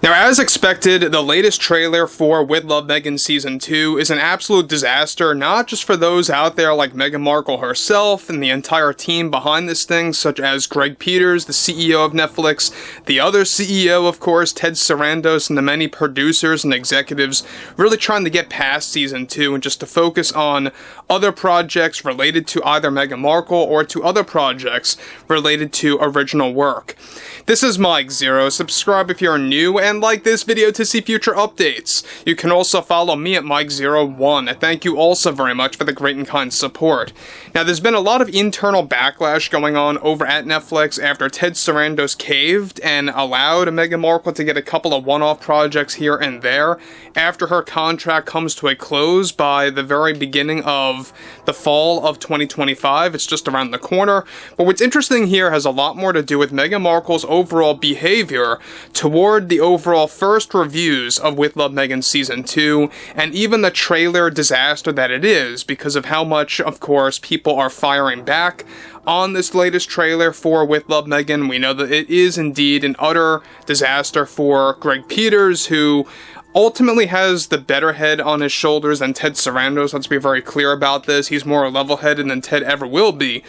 Now, as expected, the latest trailer for With Love Meghan Season 2 is an absolute disaster, not just for those out there like Meghan Markle herself and the entire team behind this thing, such as Greg Peters, the CEO of Netflix, the other CEO, of course, Ted Sarandos, and the many producers and executives really trying to get past Season 2 and just to focus on other projects related to either Meghan Markle or to other projects related to original work. This is Mike Zero. Subscribe if you're new and like this video to see future updates. You can also follow me at Mike01. Thank you also very much for the great and kind support. Now, there's been a lot of internal backlash going on over at Netflix after Ted Sarandos caved and allowed Meghan Markle to get a couple of one-off projects here and there after her contract comes to a close by the very beginning of the fall of 2025. It's just around the corner. But what's interesting here has a lot more to do with Meghan Markle's overall behavior toward the overall first reviews of With Love Meghan Season 2, and even the trailer disaster that it is, because of how much, of course, people are firing back on this latest trailer for With Love Meghan. We know that it is indeed an utter disaster for Greg Peters, who ultimately has the better head on his shoulders than Ted Sarandos. Let's be very clear about this. He's more level-headed than Ted ever will be.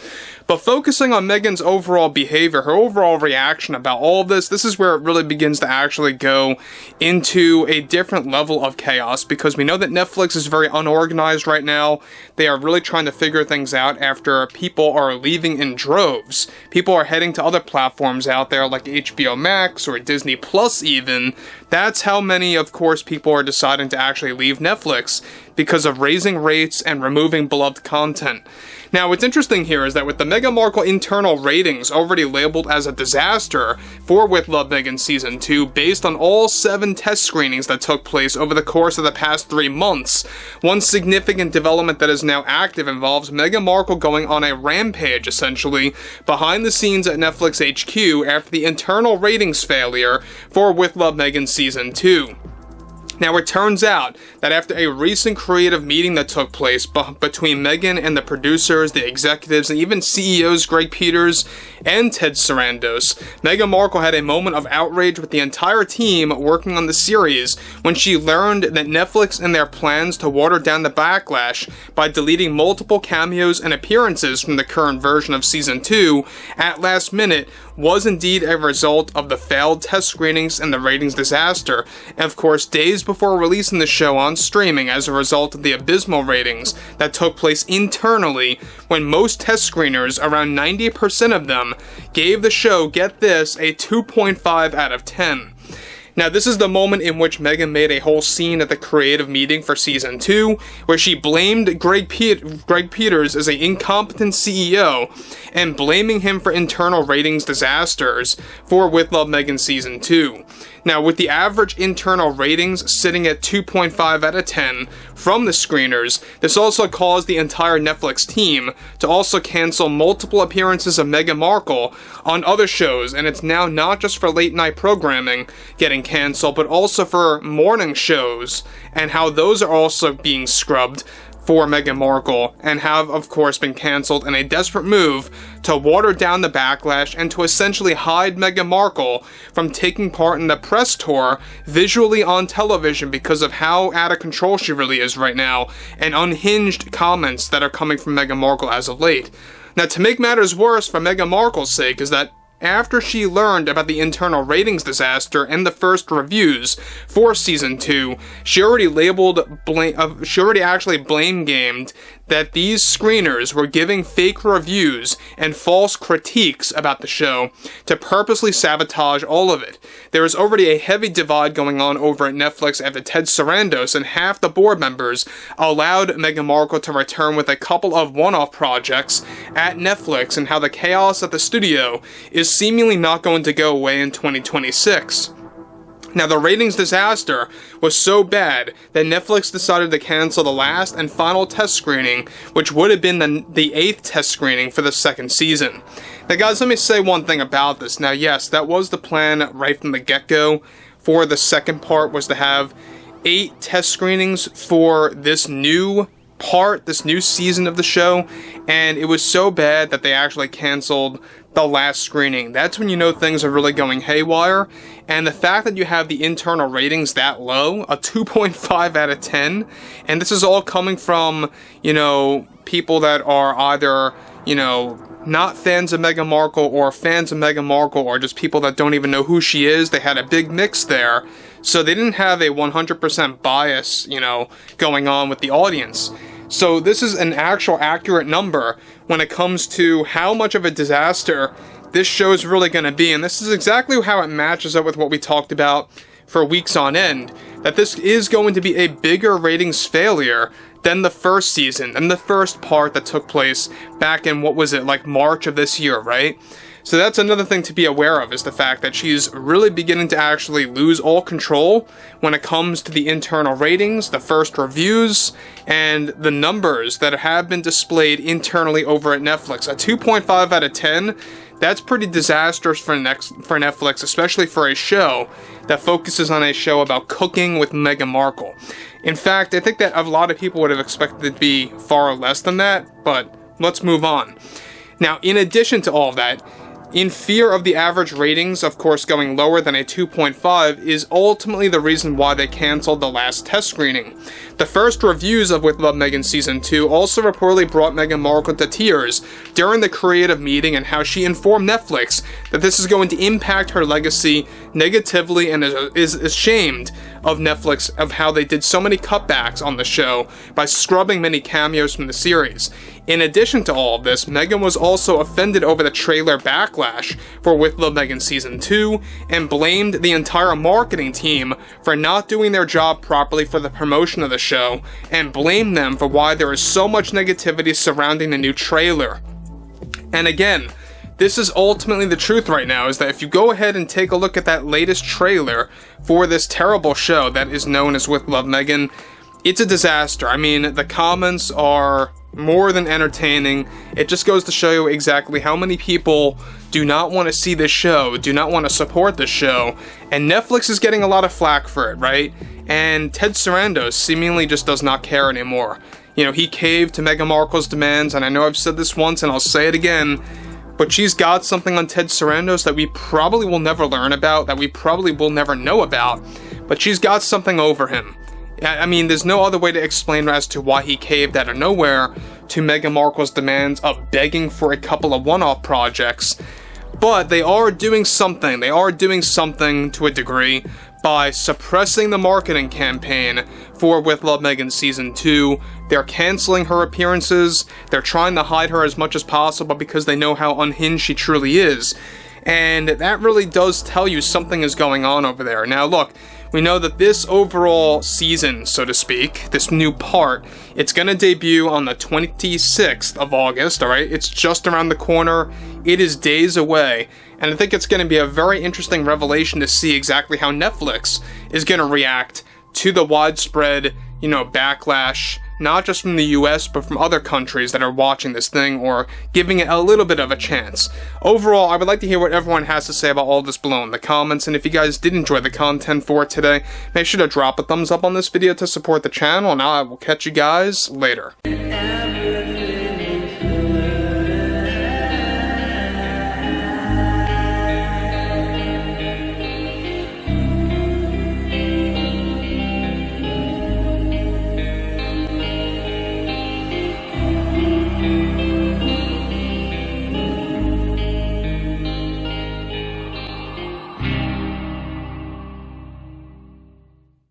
But focusing on Meghan's overall behavior, her overall reaction about all of this, this is where it really begins to actually go into a different level of chaos, because we know that Netflix is very unorganized right now. They are really trying to figure things out after people are leaving in droves. People are heading to other platforms out there like HBO Max or Disney Plus even. That's how many, of course, people are deciding to actually leave Netflix because of raising rates and removing beloved content. Now, what's interesting here is that with the Meghan Markle internal ratings already labeled as a disaster for With Love Meghan Season 2, based on all 7 test screenings that took place over the course of the past 3 months, one significant development that is now active involves Meghan Markle going on a rampage, essentially, behind the scenes at Netflix HQ after the internal ratings failure for With Love Meghan Season 2. Now, it turns out that after a recent creative meeting that took place between Meghan and the producers, the executives, and even CEOs Greg Peters and Ted Sarandos, Meghan Markle had a moment of outrage with the entire team working on the series when she learned that Netflix and their plans to water down the backlash by deleting multiple cameos and appearances from the current version of Season 2 at last minute was indeed a result of the failed test screenings and the ratings disaster, and of course days before releasing the show on streaming as a result of the abysmal ratings that took place internally when most test screeners, around 90% of them, gave the show, get this, a 2.5 out of 10. Now, this is the moment in which Meghan made a whole scene at the creative meeting for Season 2, where she blamed Greg Peters as an incompetent CEO, and blaming him for internal ratings disasters for With Love Meghan Season 2. Now, with the average internal ratings sitting at 2.5 out of 10 from the screeners, this also caused the entire Netflix team to also cancel multiple appearances of Meghan Markle on other shows, and it's now not just for late night programming getting canceled, but also for morning shows, and how those are also being scrubbed for Meghan Markle, and have, of course, been cancelled in a desperate move to water down the backlash and to essentially hide Meghan Markle from taking part in the press tour visually on television because of how out of control she really is right now, and unhinged comments that are coming from Meghan Markle as of late. Now, to make matters worse for Meghan Markle's sake is that after she learned about the internal ratings disaster and the first reviews for Season 2, she already actually blame-gamed that these screeners were giving fake reviews and false critiques about the show to purposely sabotage all of it. There is already a heavy divide going on over at Netflix after Ted Sarandos and half the board members allowed Meghan Markle to return with a couple of one-off projects at Netflix, and how the chaos at the studio is seemingly not going to go away in 2026. Now, the ratings disaster was so bad that Netflix decided to cancel the last and final test screening, which would have been the 8th test screening for the second season. Now, guys, let me say one thing about this. Now, yes, that was the plan right from the get-go for the second part, was to have 8 test screenings for this new part, this new season of the show, and it was so bad that they actually canceled the last screening. That's when you know things are really going haywire. And the fact that you have the internal ratings that low, a 2.5 out of 10, and this is all coming from, you know, people that are either, you know, not fans of Meghan Markle or fans of Meghan Markle or just people that don't even know who she is. They had a big mix there. So they didn't have a 100% bias, you know, going on with the audience. So this is an actual accurate number when it comes to how much of a disaster this show is really going to be. And this is exactly how it matches up with what we talked about for weeks on end, that this is going to be a bigger ratings failure than the first season, and the first part that took place back in, what was it, like March of this year, right? So that's another thing to be aware of, is the fact that she's really beginning to actually lose all control when it comes to the internal ratings, the first reviews, and the numbers that have been displayed internally over at Netflix. A 2.5 out of 10, that's pretty disastrous for Netflix, especially for a show that focuses on a show about cooking with Meghan Markle. In fact, I think that a lot of people would have expected it to be far less than that, but let's move on. Now, in addition to all of that, in fear of the average ratings, of course, going lower than a 2.5, is ultimately the reason why they canceled the last test screening. The first reviews of With Love Meghan Season 2 also reportedly brought Meghan Markle to tears during the creative meeting, and how she informed Netflix that this is going to impact her legacy negatively, and is ashamed of Netflix of how they did so many cutbacks on the show by scrubbing many cameos from the series. In addition to all of this, Meghan was also offended over the trailer backlash for With Love Meghan Season 2, and blamed the entire marketing team for not doing their job properly for the promotion of the show, and blamed them for why there is so much negativity surrounding the new trailer. And again, this is ultimately the truth right now, is that if you go ahead and take a look at that latest trailer for this terrible show that is known as With Love Meghan, it's a disaster. I mean, the comments are more than entertaining. It just goes to show you exactly how many people do not want to see this show, do not want to support this show, and Netflix is getting a lot of flack for it, right? And Ted Sarandos seemingly just does not care anymore. You know, he caved to Meghan Markle's demands, and I know I've said this once and I'll say it again, but she's got something on Ted Sarandos that we probably will never learn about, that we probably will never know about, but she's got something over him. I mean, there's no other way to explain as to why he caved out of nowhere to Meghan Markle's demands of begging for a couple of one-off projects. But they are doing something. They are doing something to a degree by suppressing the marketing campaign for With Love Meghan Season 2. They're canceling her appearances. They're trying to hide her as much as possible because they know how unhinged she truly is. And that really does tell you something is going on over there. Now look, we know that this overall season, so to speak, this new part, it's going to debut on the 26th of August, alright? It's just around the corner. It is days away. And I think it's going to be a very interesting revelation to see exactly how Netflix is going to react to the widespread, you know, backlash, not just from the US, but from other countries that are watching this thing or giving it a little bit of a chance. Overall, I would like to hear what everyone has to say about all this below in the comments, and if you guys did enjoy the content for today, make sure to drop a thumbs up on this video to support the channel, and I will catch you guys later.